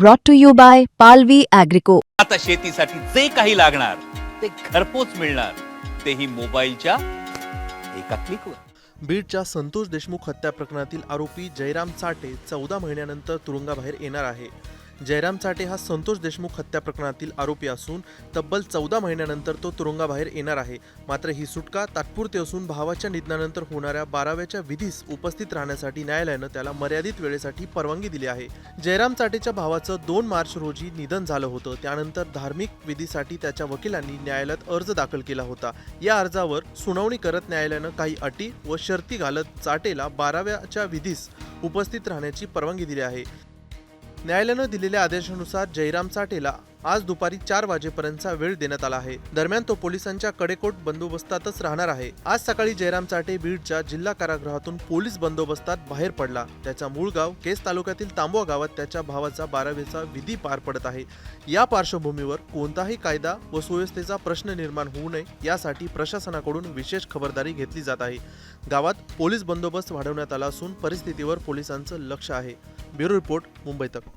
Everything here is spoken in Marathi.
brought to you by Palvi Agrico. आता शेतीसाठी जे काही लागणार ते घरपोच मिळणार, तेही मोबाईलच्या एका क्लिकवर। बीडच्या संतोष देशमुख हत्या प्रकरणातील आरोपी जयराम चाटे 14 महिन्यानंतर तुरुंगाबाहेर येणार आहे। जयराम चाटे हा संतोष देशमुख हत्या प्रकरणातील आरोपी असून तब्बल 14 महिन्यानंतर तो तुरुंगाबाहेर येणार आहे। मात्र ही सुटका तात्पुरती असून भावाच्या निधनानंतर होणाऱ्या 12व्याच्या विधीस उपस्थित राहण्यासाठी न्यायालयानं त्याला मर्यादित वेळेसाठी परवानगी दिली आहे। जयराम चाटेच्या भावाचं 2 मार्च रोजी निधन झालं होतं। त्यानंतर धार्मिक विधीसाठी त्याच्या वकिलांनी न्यायालयात अर्ज दाखल केला होता। या अर्जावर सुनावणी करत न्यायालयानं काही अटी व शर्ती घालत चाटेला 12व्याच्या विधीस उपस्थित राहण्याची परवानगी दिली आहे। न्यायालयानं दिलेल्या आदेशानुसार जयराम चाटेला आज दुपारी 4 वाजेपर्यंतचा वेळ देण्यात आला आहे। दरम्यान तो पोलिसांच्या कडेकोट बंदोबस्तातच राहणार आहे। आज सकाळी जयराम चाटे बीडच्या जिल्हा कारागृहातून पोलीस बंदोबस्तात बाहेर पडला। त्याचा मूळ गाव केस तालुक्यातील तांबवा गावात त्याच्या भावाचा 12वेचा विधी पार पडत आहे। या पार्श्वभूमीवर कोणताही कायदा व सुव्यवस्थेचा प्रश्न निर्माण होऊ नये यासाठी प्रशासनाकडून विशेष खबरदारी घेतली जात आहे। गावात पोलीस बंदोबस्त वाढवण्यात आला असून परिस्थितीवर पोलिसांचं लक्ष आहे। ब्युरो रिपोर्ट, मुंबई तक।